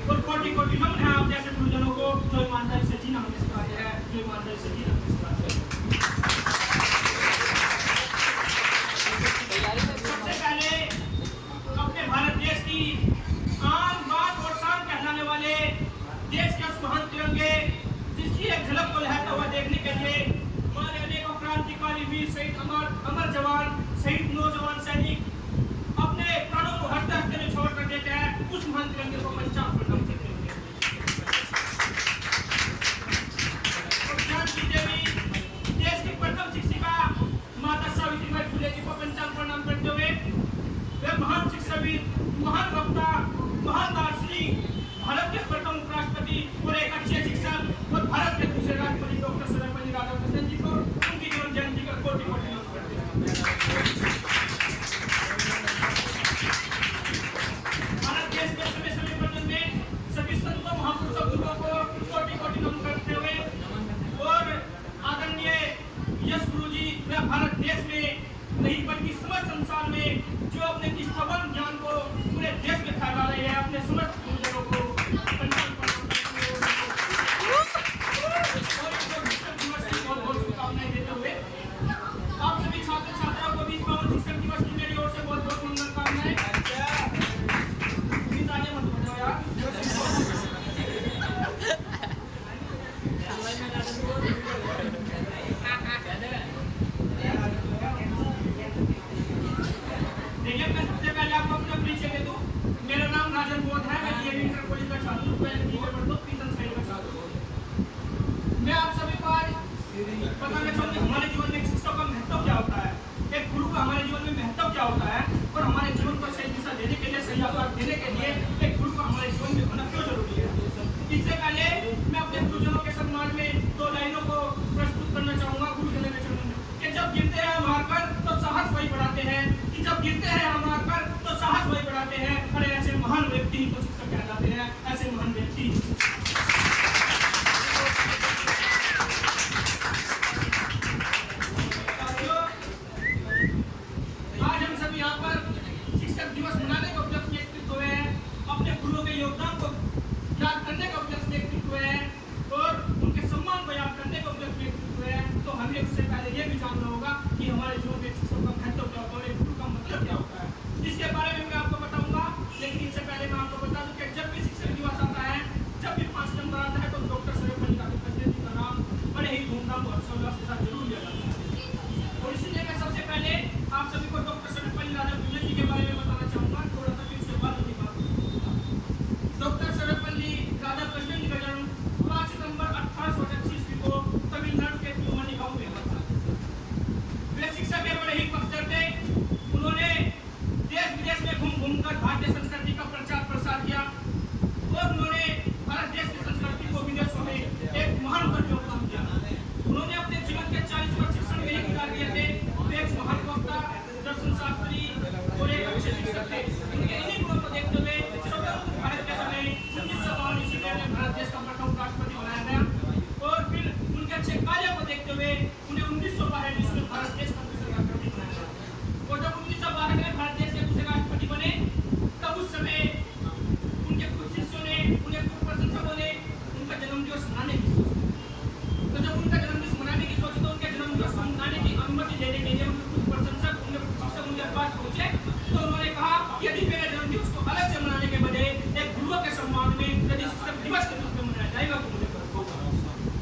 और कोटि कोटि नमन है आप जैसे गुरुजनों को जो ईमानदारी से जीना हमें सिखाते हैं, जो ईमानदारी से जीना हमें सिखाते हैं। सबसे पहले अपने भारत देश की आन बात और शान कहलाने वाले देश के उस महान तिरंगे जिसकी एक झलक को लहराता हुआ देखने के लिए हमारे अनेकों क्रांतिकारी वीर शहीद अमर जवान शहीद नौजवान सैनिक अपने प्राणों को हंसते हंसते में छोड़ कर देते हैं, उस महान तिरंगे को पंचांग प्रणाम करते हैं। और ज्ञान की देवी देश की प्रथम शिक्षिका माता सावित्रीबाई फुले जी को पंचांग प्रणाम करते हुए वे महान शिक्षाविद, महान वक्ता, महान दार्शनिक, भारत के प्रथम उपराष्ट्रपति और एक अच्छे शिक्षक और भारत के दूसरे राष्ट्रपति डॉक्टर सर्वपल्ली राधाकृष्णन जी को उनकी जन्म जयंती का कोटि कोटि नमन करते हैं। भारत देश के समय समय पर जन्मे सभी संतों महापुरुषों गुरुओं को कोटि कोटि नमन करते हुए और आदरणीय यश गुरु जी वे भारत देश में नहीं बल्कि समस्त संसार में जो अपने निष्ठावान ज्ञान को पूरे देश में फैला रहे हैं, अपने समस्त गुरुजनों को बहुत बहुत शुभकामनाएं देते हुए आप सभी छात्र छात्राओं को भी पावन शिक्षक दिवस की मेरी ओर से बहुत बहुत मंगल कामनाएं। मत बजाओ यार। देखिए मैं सबसे पहले आपको अपना परिचय दे दूं। मेरा नाम राजन बोध है, मैं डीएवी इंटर कॉलेज का छात्र हूं, मैं बीए पढ़ता हूं, पीसन साइड का छात्र हूं। मैं आप सभी को आज बताना चाहूंगा हमारे जीवन में शिक्षक का महत्व क्या होता है, एक गुरु का हमारे जीवन में महत्व क्या होता है और हमारे जीवन को सही दिशा देने के लिए, सही आकार देने के लिए एक गुरु का हमारे जीवन में होना क्यों जरूरी है। इससे पहले मैं अपने गुरुजनों के सम्मान में दो लाइनों को प्रस्तुत करना चाहूंगा। गुरुजनों के सम्मान कि जब गिरते हैं हम हारकर तो साहस वही बढ़ाते हैं, कि जब गिरते हैं हम हारकर तो साहस वही बढ़ाते हैं। अरे ऐसे महान व्यक्ति ही तो शिक्षक कहलाते हैं, ऐसे महान व्यक्ति। आज हम सब यहाँ पर शिक्षक दिवस मनाने का उपलक्ष्य में एकत्रित हुए हैं, अपने गुरुओं के योगदान को याद करने का उपलक्ष्य में एकत्रित हुए हैं और उनके सम्मान को याद करने का उपलक्ष्य में एकत्रित हुए हैं। तो हमें उससे पहले ये भी जानना होगा कि हमारे जीवन में शिक्षक का महत्व क्या होता है, गुरु का मतलब क्या होता है, इसके बारे में मैं आपको बताऊंगा। लेकिन इससे पहले मैं आपको बता दूं कि जब भी शिक्षक दिवस आता है, जब भी 5 नंबर आता है, तो डॉक्टर सर्वपल्ली राधाकृष्णन जी का नाम बड़े ही धूमधाम और हर्षोल्लास के साथ जरूर लिया जाता है। और इसलिए मैं सबसे पहले आप सभी को डॉक्टर सर्वपल्ली राधाकृष्णन जी के बारे में बताना चाहूंगा, थोड़ा सा, फिर उसके बाद उनकी बात करूंगा। डॉक्टर सर्वपल्ली राधाकृष्णन जी का जन्म 5 सितंबर 1888 ईस्वी को तमिलनाडु के तिरुमनी गांव में हुआ था। वे शिक्षा के बड़े ही पक्षधर थे। उन्होंने देश विदेश में घूम घूमकर भारतीय संस्कृति का प्रचार प्रसार किया और उन्होंने भारत देश की संस्कृति को विदेशों में एक महान पर योगदान दिया। उन्होंने अपने जीवन के 40 वर्ष शिक्षण में ही गुजार दिए थे। वे एक महान वक्ता, दर्शन शास्त्री और एक अच्छे शिक्षक थे। उनके इन्हीं गुणों को देखते हुए स्वतंत्र भारत के समय 1952 ईस्वी में भारत देश का प्रथम राष्ट्रपति बनाया गया और फिर उनके अच्छे कार्यों को देखते हुए उन्हें 1962 ईस्वी में भारत देश का दूसरा राष्ट्रपति बनाया गया। और जब 1962 में भारत देश के दूसरे राष्ट्रपति बने, तब उस समय उनके कुछ शिष्यों ने, उन्हें कुछ प्रशंसकों ने उनका जन्मदिवस मनाने की सोची। तो जब उनका जन्मदिवस मनाने की सोची, तो उनके जन्मदिवस को मनाने की अनुमति देने के लिए उनके कुछ प्रशंसक, उनके कुछ शिक्षक उनके पास पहुंचे। तो उन्होंने कहा यदि मेरे जन्मदिवस को अलग से मनाने के बजाय एक गुरुओं के सम्मान में यदि शिक्षक दिवस के रूप में मनाया जाएगा तो मुझे होगा।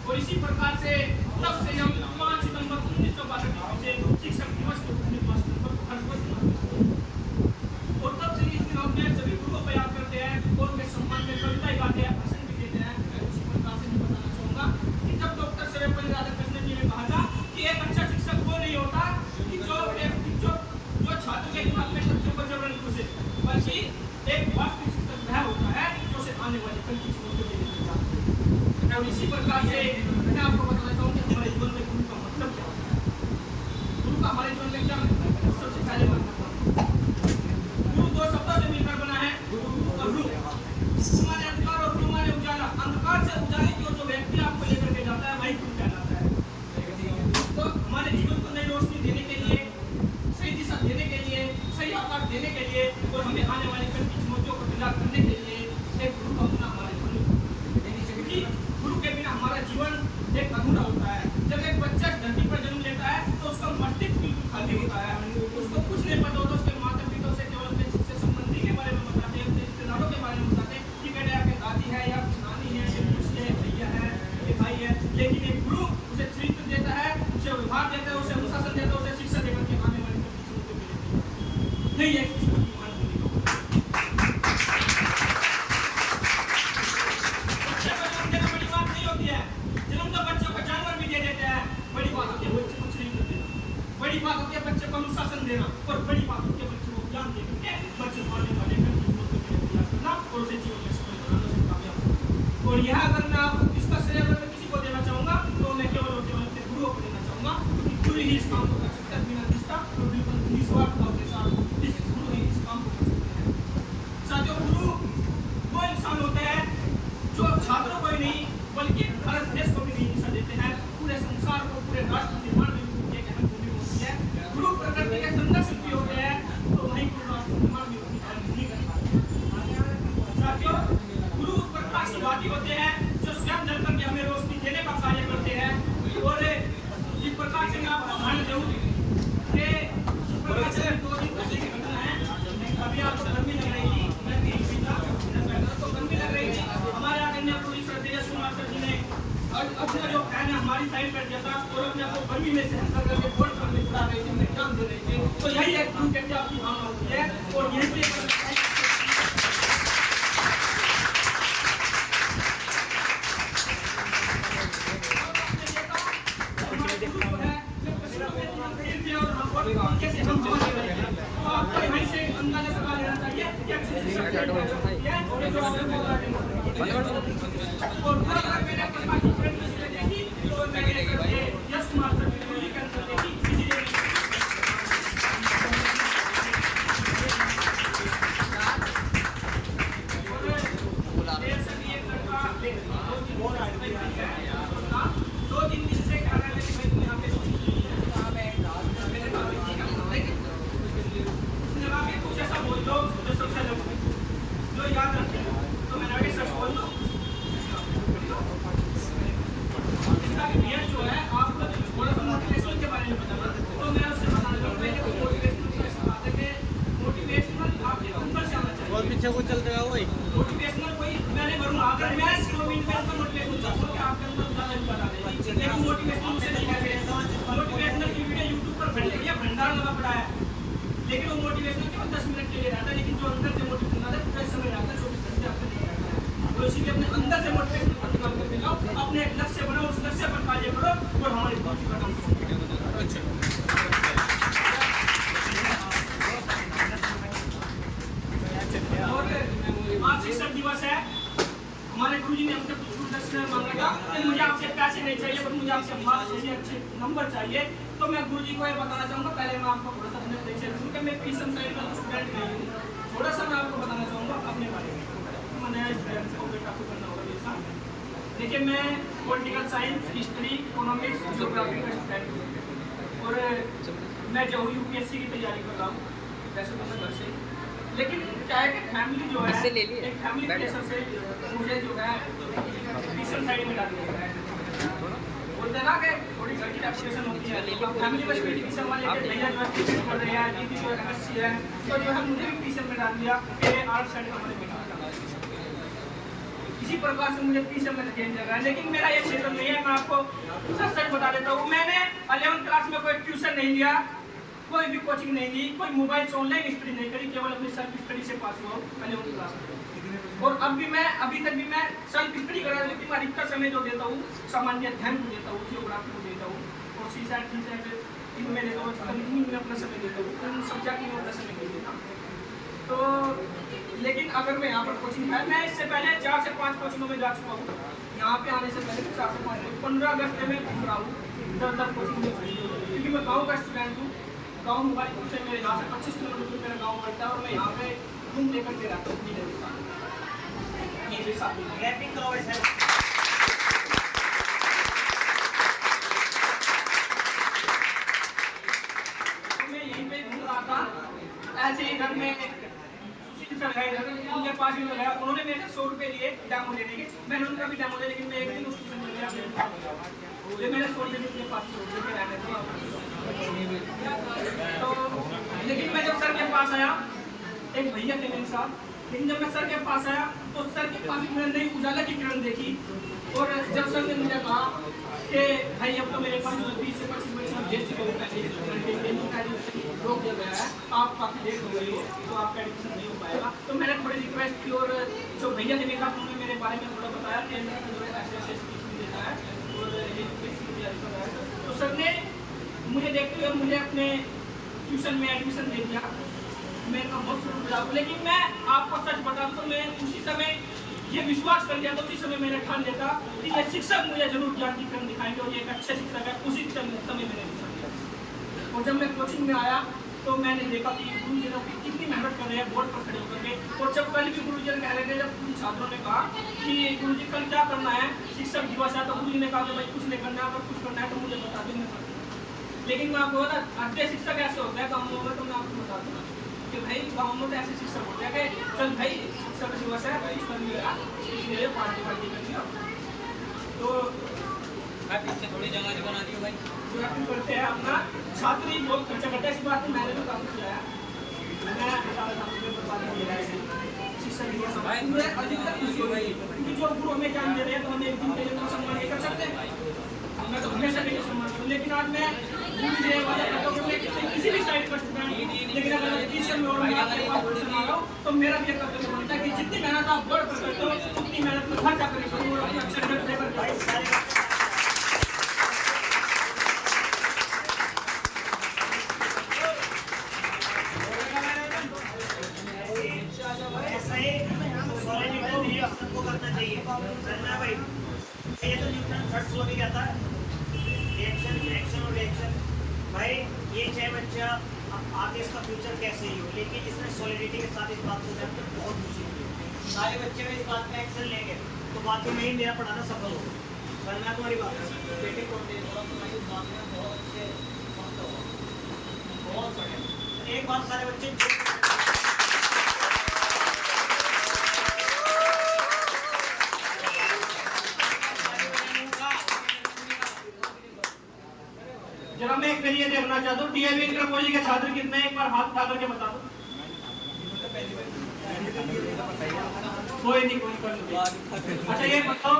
और इसी प्रकार से तब से हम 5 सितंबर 1962 से शिक्षक दिवस के रूप में 5 सितंबर को हर वर्ष मनाते हैं। और तब से इस दिन हम सभी गुरुओं को याद करते हैं और उनके सम्मान में कविताएं गाते हैं, भाषण भी देते हैं। इसी प्रकार से मैं बताना चाहूंगा कि जब डॉक्टर सर्वपल्ली राधाकृष्णन जी ने कहा था कि एक अच्छा शिक्षक वो नहीं होता कि जो छात्र के दिमाग में तथ्यों को जबरन घुसे, बल्कि एक वास्तविक शिक्षक वह होता है जो उसे आने वाली कल की चुनौतियों के लिए तैयार है। और इसी प्रकार से मैं आपको बताना चाहूंगा कि हमारे जीवन में गुरु का मतलब क्या होता है। गुरु का हमारे जीवन में क्या मतलब है, सबसे पहले गुरु 2 शब्दों से मिलकर बना है, गुरु और रू। गुरु माने अंधकार और रू माने उजाला। अंधकार से उजाले की ओर जो व्यक्ति आपको लेकर के जाता है वही गुरु कहलाता है। तो हमारे जीवन को नई रोशनी देने के लिए, सही दिशा देने के लिए, सही आकार देने के लिए और हमें आने वाली कल की चुनौतियों को तैयार करने के लिए एक गुरु का यही है बच्चे को जन्म देना बड़ी बात नहीं होती है। जन्म तो बच्चों को जानवर भी दे देते हैं, बड़ी बात होती है बच्चे कुछ नहीं कर देना। बड़ी बात होती है बच्चे को अनुशासन देना, और बड़ी बात होती है बच्चे को ज्ञान दे करके बच्चे पालने वाले करना और उसे जीवन में सफल बनाना से कामयाब। और यह अगर मैं इसका श्रेय अगर मैं किसी को देना चाहूंगा तो मैं केवल और केवल अपने गुरुओं को देना चाहूंगा, क्योंकि गुरु ही इस काम को कर सकते हैं बिना निष्ठा और बिल्कुल निस्वार्थ भाव के साथ। इस गुरु ही इस काम को कर सकते हैं। साथियों, गुरु वो इंसान होते हैं जो छात्रों को ही नहीं बल्कि भारत देश को भी नहीं दिशा देते हैं, पूरे संसार को, पूरे राष्ट्र निर्माण में एक अहम भूमिका होती है। गुरु प्रकृति के संरक्षक भी होते हैं तो वही गुरु राष्ट्र निर्माण में नहीं कर पाते। साथियों, गुरु उस प्रकाश की भांति होते हैं जो स्वयं जल करके हमें रोशनी देने का कार्य करते हैं। और इस प्रकार से मैं आपको उदाहरण दूं कि प्रकाश से 2 दिन पहले की घटना है। अभी आपको गर्मी लग रही थी, मैं भी पीता तो गर्मी लग रही थी। हमारे आदरणीय पुलिस श्रद्धेय कुमार सर जी ने अपना जो फैन है हमारी साइड कर दिया था और अपने आपको गर्मी में सहन कर करके बोर्ड पर में खड़ा रहे थे, एग्जाम दे रहे थे। तो यही एक गुरु के आपकी भावना होती है और यही से पीछे को चलते रहो भाई। मोटिवेशनल कोई मैं नहीं भरूंगा, अगर मैं 2 मिनट में आपको मोटिवेशन चाहता हूं कि आपके अंदर ज्यादा ही बता दें, लेकिन मोटिवेशनल मुझे नहीं कहते। मोटिवेशनल की वीडियो YouTube पर भंडार लगा पड़ा है, लेकिन वो मोटिवेशनल केवल 10 मिनट के लिए रहता है, लेकिन जो अंदर से मोटिवेशन आता है पूरा समय रहता है, 24 घंटे आपका नहीं रहता है। तो इसीलिए अपने अंदर से मोटिवेशन काम करके जाओ, अपने एक लक्ष्य बनाओ, उस लक्ष्य पर कार्य करो और हमारे बहुत का काम करो। आज शिक्षक दिवस है, हमारे गुरुजी ने हमसे कुछ दक्षिणा मांगा था कि मुझे आपसे पैसे नहीं चाहिए पर मुझे आपसे मार्क्स चाहिए, अच्छे नंबर चाहिए। तो मैं गुरुजी को ये बताना चाहूंगा, पहले मैं आपको थोड़ा सा परिचय दूं कि मैं पीएसएम साइड का स्टूडेंट नहीं हूं। थोड़ा सा मैं आपको बताना चाहूंगा अपने बारे में, मैंने स्टूडेंट को बेटा को करना होगा मेरे साथ। देखिए, मैं political science, history, economics, geography का स्टूडेंट हूँ और मैं जो यूपीएससी की तैयारी कर रहा हूँ वैसे तो मैं घर से, लेकिन क्या है कि फैमिली जो है एक फैमिली प्रेशर से मुझे जो है पीएसएम साइड में डाल दिया है। बोलते ना कि थोड़ी घर की रेपुटेशन होती है, फैमिली बस मेरी पीएसएम वाले के भैया जो है टीचर पढ़ रहे हैं, दीदी जो है एमएससी है, तो जो है मुझे भी पीएसएम में डाल दिया कि आर्ट साइड हमारे बेटा। इसी प्रकार से मुझे पीएसएम में धकेल दिया गया, लेकिन मेरा ये क्षेत्र नहीं है। मैं आपको सच बता देता हूँ, मैंने 11th क्लास में कोई ट्यूशन नहीं लिया, कोई भी कोचिंग नहीं ली, कोई मोबाइल से ऑनलाइन स्टडी नहीं करी, केवल अपनी सेल्फ स्टडी से पास हुआ 11th क्लास में। और अभी तक भी मैं सेल्फ स्टडी कर रहा हूँ, लेकिन मैं अधिकतर समय जो देता हूँ सामान्य अध्ययन को देता हूँ, जियोग्राफी को देता हूँ और सीसैट इनमें देता हूँ, इनमें अपना समय देता हूँ, इन सब्जेक्ट में अपना समय नहीं देता। तो लेकिन अगर मैं यहाँ पर कोचिंग है, मैं इससे पहले 4 से 5 कोचिंगों में जा चुका हूँ। यहाँ पे आने से पहले 4 से 5 15 अगस्त में घूम रहा हूँ 10 कोचिंग में, क्योंकि मैं गाँव का स्टूडेंट हूँ। गाँव मोबाइल से मेरे यहाँ से 25 किलोमीटर दूर मेरा गाँव पड़ता है और मैं यहाँ पे रूम लेकर के रहता हूँ। ये साथ में रैपिंग करो ऐसे। मैं यहीं पे घूम रहा था, ऐसे ही घर में उनके पास भी लगाया, उन्होंने मेरे 100 रुपये लिए डेमो लेने के, मैंने उनका भी डेमो लिया, लेकिन मैं एक दिन उस ट्यूशन में गया, मेरे 100 रुपये उनके पास 100 रुपये रहने थे। तो लेकिन मैं जब सर के पास आया, एक भैया थे मेरे साथ, लेकिन जब मैं सर के पास आया तो सर के पास मैंने नई उजाला की किरण देखी। और जब सर ने मुझे कहा कि भाई अब तो मेरे पास 20 से 25 बच्चे हम भेज चुके हो पहले रोक दिया गया है, आप काफ़ी लेट हो गई हो तो आपका एडमिशन नहीं हो पाएगा। तो मैंने थोड़ी रिक्वेस्ट की और जो भैया ने देखा उन्होंने मेरे बारे में थोड़ा बताया कि जो है ऐसे ऐसे स्पीच भी देना है और ये तैयारी कर रहा है। तो सर ने मुझे देखते हुए मुझे अपने ट्यूशन में एडमिशन दे दिया। मैं इतना बहुत शुक्रिया, लेकिन मैं आपको सच बता दूं तो मैं उसी समय ये विश्वास कर लिया, तो उसी समय मैंने ठान लेता कि ये शिक्षक मुझे जरूर ज्ञान की किरण दिखाएंगे और ये एक अच्छे शिक्षक है। उसी समय मैंने डिसीजन लिया और जब मैं कोचिंग में आया तो मैंने देखा कि गुरु जी लोग कितनी मेहनत कर रहे हैं बोर्ड पर खड़े होकर के। और जब कल भी गुरु जी कह रहे थे, जब कुछ छात्रों ने कहा कि गुरु जी कल क्या करना है, शिक्षक दिवस है, तो गुरु जी ने कहा कि भाई कुछ नहीं करना है, अगर कुछ करना है तो मुझे बता देंगे। लेकिन मैं आपको बता, अच्छे शिक्षक ऐसे होते हैं गाँव में, तो मैं आपको बता दूँ कि भाई गाँव में तो ऐसे शिक्षक होते हैं कि चल भाई शिक्षक दिवस है, भाई कर लिया इसलिए पार्टी कर लिया। तो भाई पीछे थोड़ी जगह बना दी भाई, करते हैं अपना छात्र ही बहुत खर्चा करते हैं। ऐसी बात मैंने तो काम किया है, मैं शिक्षक दिवस अधिकतर खुशी हो गई क्योंकि जो गुरु हमें ज्ञान दे रहे हैं तो हमें एक दिन के लिए सम्मान नहीं कर सकते, मैं तो हमेशा के लिए सम्मान करूँ। लेकिन आज मैं किसी भी साइड पर स्टूडेंट, लेकिन अगर टीचर में और तो मेरा भी कर्तव्य बनता है कि जितनी मेहनत आप बोर्ड पर करते हो उतनी मेहनत में खर्चा करें और अपना अच्छा रिजल्ट लेकर सबको करना चाहिए करना भाई। ये तो न्यूटन थर्ड लॉ भी कहता है रिएक्शन रिएक्शन और रिएक्शन। भाई ये चाहे बच्चा आगे इसका फ्यूचर कैसे ही हो, लेकिन इसने सॉलिडिटी के साथ इस बात को जानकर बहुत खुशी हुई। सारे बच्चे में इस बात में एक्शन लेंगे तो बाकी में ही मेरा पढ़ाना सफल होगा। सर मैं तुम्हारी बात बेटे को दे थोड़ा तुम्हारी बात में बहुत अच्छे बहुत सके। एक बात सारे बच्चे जरा मैं एक ये देखना चाहता हूँ डीएवी इंटर कॉलेज के छात्र कितने हैं, एक बार हाथ उठा करके बता दो। कोई नहीं, कोई कर लो। अच्छा ये बताओ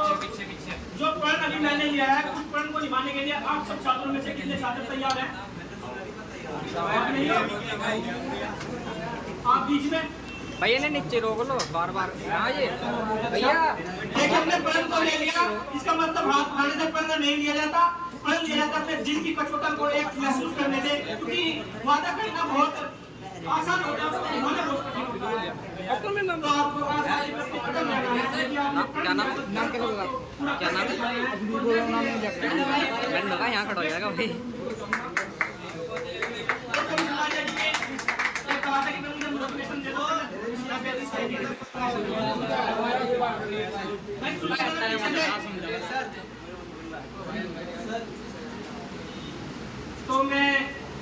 जो प्रण अभी मैंने लिया है उस प्रण को निभाने के लिए आप सब छात्रों में से कितने छात्र तैयार हैं? आप बीच में भैया ने नीचे रोक लो बार बार। हाँ ये भैया देखिए हमने प्रण को ले लिया, इसका मतलब हाथ उठाने से प्रण नहीं लिया जाता। प्रण लिया जाता अपने दिल की कठोरता को एक महसूस करने से, क्योंकि वादा करना बहुत आसान होता है, निभाना बहुत कठिन होता है। तो आपको क्या नाम क्या होगा, क्या नाम है? यहाँ खड़ा हो जाएगा भाई। तो मैं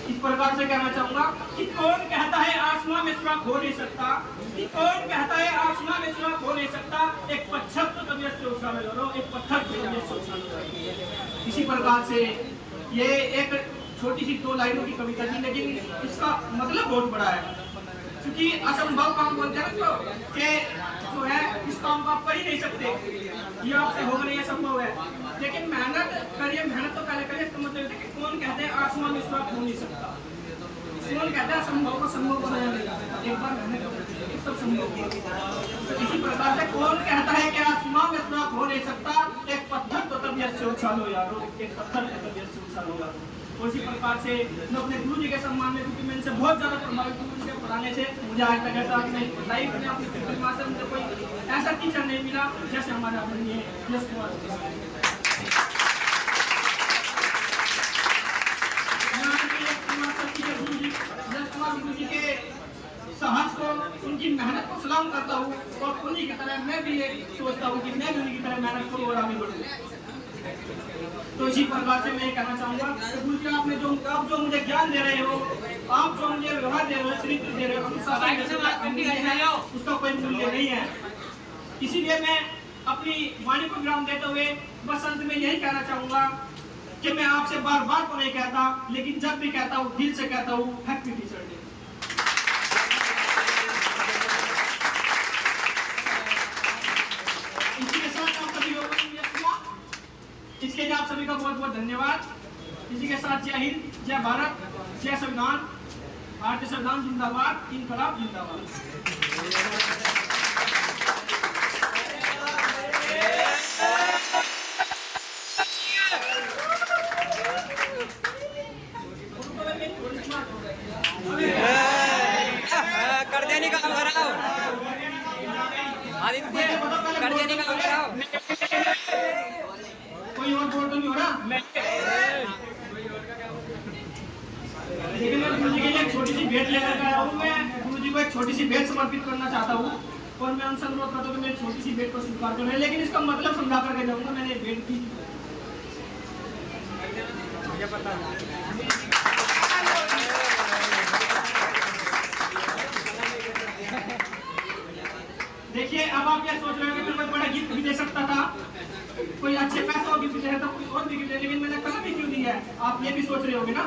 इस प्रकार से कहना चाहूंगा कि कौन कहता है आसमां में सुराख हो नहीं सकता, कि कौन कहता है आसमां में सुराख हो नहीं सकता, एक पत्थर तो तबीयत से उछाल लो, एक पत्थर तो तबीयत से उछाल लो। इसी प्रकार से ये एक छोटी सी 2 लाइनों की कविता थी, लेकिन इसका मतलब बहुत बड़ा है, क्योंकि असंभव काम बोलते हैं तो कि जो है इस काम को आप कर ही नहीं सकते, ये आपसे होगा नहीं, असंभव है। लेकिन मेहनत करिए, मेहनत तो पहले करिए। इसका मतलब है कि कौन कहते हैं आसमान में सुराख हो नहीं सकता, कौन कहता है संभव को संभव बनाया नहीं जा सकता, एक बार मेहनत करके सब संभव होगा। इसी प्रकार से कौन कहता है कि आसमान में सुराख हो नहीं सकता, एक पत्थर तो तबीयत से उछालो यारो, एक पत्थर तो तबीयत से उछालो यारो। उसी प्रकार से मैं अपने गुरु जी के सम्मान में, क्योंकि मैं इनसे बहुत ज़्यादा प्रभावित हूँ, उनके पढ़ाने से मुझे आज तक ऐसा लाइफ में अपनी फिल्म से मुझे कोई ऐसा टीचर नहीं मिला जैसे हमारे आदरणीय यश कुमार। गुरु जी के साहस को, उनकी मेहनत को सलाम करता हूँ और उन्हीं की तरह मैं भी ये सोचता हूँ कि मैं भी उनकी तरह मेहनत करूँ और आगे बढ़ूँ। तो इसी प्रकार से मैं कहना चाहूँगा गुरु जी आपने जो आप जो मुझे ज्ञान दे रहे हो, आप जो मुझे व्यवहार दे रहे हो, चरित्र दे रहे हो, उसका कोई मूल्य नहीं है। इसीलिए मैं अपनी वाणी को विराम देते हुए बस अंत में यही कहना चाहूँगा कि मैं आपसे बार बार तो नहीं कहता, लेकिन जब भी कहता हूँ दिल से कहता हूँ हैप्पी टीचर डे। इसी के साथ आप सभी लोगों ने इसके लिए आप सभी का बहुत बहुत धन्यवाद। इसी के साथ जय हिंद, जय भारत, जय संविधान, भारतीय संविधान जिंदाबाद, इनकलाब जिंदाबाद। कर देने का कराओ आदित्य, कर देने का कराओ। कोई और बोल तो नहीं हो रहा? लेकिन मैं गुरुजी के लिए एक छोटी सी भेंट लेकर आया हूँ। मैं गुरुजी को एक छोटी सी भेंट समर्पित करना चाहता हूँ और मैं उनसे अनुरोध करता हूँ कि मेरी छोटी सी भेंट को स्वीकार करें, लेकिन इसका मतलब समझा करके जाऊंगा। मैंने भेंट की देखिए, अब आप क्या सोच रहे हो कि मैं बड़ा गिफ्ट भी दे सकता था, कोई अच्छे पैसों का गिफ्ट दे रहा था, कोई और भी गिफ्ट दे, लेकिन मैंने कलम ही क्यों दी है, आप ये भी सोच रहे होगे ना।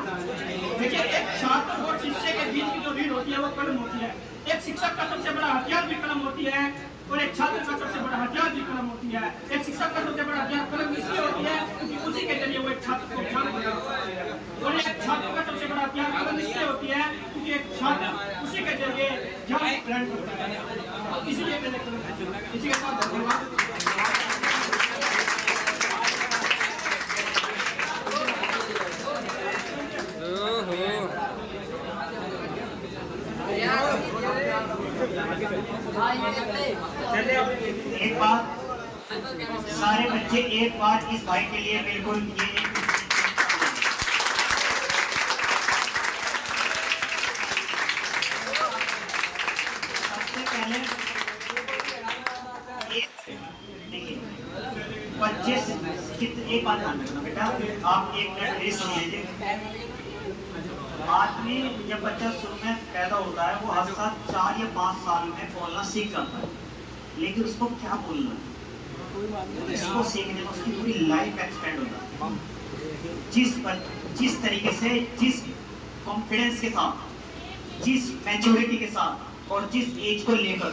देखिए, एक छात्र और शिष्य के बीच की जो रीढ़ होती है वो कलम होती है। एक शिक्षक का सबसे बड़ा हथियार भी कलम होती है और एक छात्र का सबसे बड़ा हथियार भी कलम होती है। एक शिक्षक का सबसे बड़ा हथियार कलम इसलिए होती है क्योंकि उसी के जरिए वो एक छात्र को ज्ञान देता है, और एक छात्र का सबसे बड़ा हथियार कलम इसलिए होती है क्योंकि एक छात्र उसी के जरिए ज्ञान ग्रहण करता है। इसीलिए मैंने कलम चुना। इसी के साथ धन्यवाद। एक बात, सारे बच्चे एक बार इस भाई के लिए बिल्कुल ये सबसे पहले देखिए, बच्चे एक बात ध्यान रखना बेटा, आप एक मिनट मेरी सुन लीजिए। आदमी जब बच्चा शुरू में पैदा होता है वो हर साल 4 या 5 साल में बोलना सीख जाता है, लेकिन उसको क्या बोलना है इसको सीखने में उसकी पूरी लाइफ एक्सपेंड होता है। जिस तरीके से, जिस कॉन्फिडेंस के साथ, जिस मैच्योरिटी के साथ और जिस एज को लेकर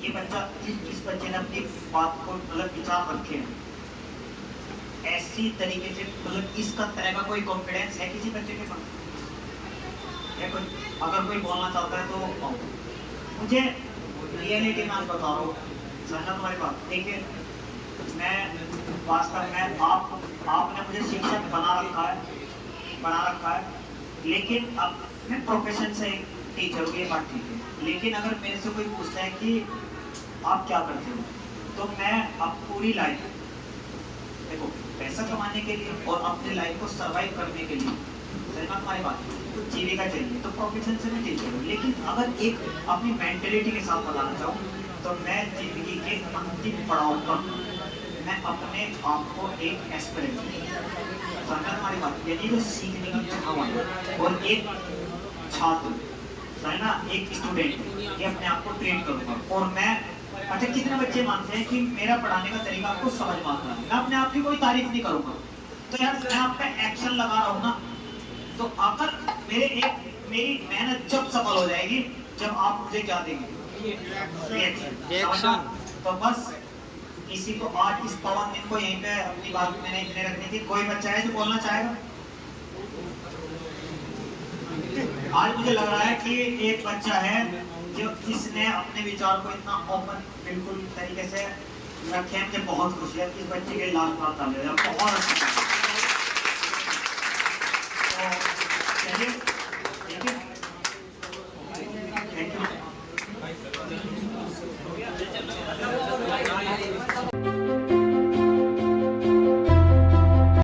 ये बच्चा, जिस बच्चे ने अपनी बात को मतलब विचार रखे हैं, ऐसी तरीके से मतलब इसका तरह का कोई कॉन्फिडेंस है किसी बच्चे के पास? अगर कोई बोलना चाहता है तो मुझे रियलिटी में आज बता रहा हूँ, समझना तुम्हारी बात। देखिए, मैं वास्तव में आपने मुझे शिक्षक बना रखा है, लेकिन अब मैं प्रोफेशन से टीचर हूँ, ये बात ठीक है। लेकिन अगर मेरे से कोई पूछता है कि आप क्या करते हो, तो मैं अब पूरी लाइफ, देखो, पैसा कमाने के लिए और अपनी लाइफ को सर्वाइव करने के लिए, समझना तुम्हारी बात, कुछ जीविका चाहिए, तो प्रोफेशन से मैं टीचर हूँ। लेकिन अगर एक अपनी मेंटेलिटी के साथ बताना चाहूँ तो मैं जिंदगी के अंतिम पड़ाव पर मैं अपने आप को एक एस्पिरेंट, समझना तुम्हारी बात, यानी जो सीखने की चाहत और एक छात्र, समझना, एक स्टूडेंट, ये अपने आप को ट्रेन करूँगा। और मैं, अच्छा, कितने बच्चे मानते हैं कि मेरा पढ़ाने का तरीका आपको समझ में आता है? मैं अपने आप की कोई तारीफ नहीं करूँगा, तो यार मैं आप पे एक्शन लगा रहा हूँ ना, तो अगर मेरी मेहनत जब सफल हो जाएगी जब आप मुझे क्या देंगे, रिएक्शन। तो बस इसी को आज इस पवन दिन को यहीं पे अपनी बात मैंने इतने रखनी थी। कोई बच्चा है जो बोलना चाहेगा? आज मुझे लग रहा है कि एक बच्चा है जो जिसने अपने विचार को इतना ओपन बिल्कुल तरीके से रखे हैं। मुझे बहुत खुशी है। इस बच्चे के लाख तालियां, बहुत अच्छा।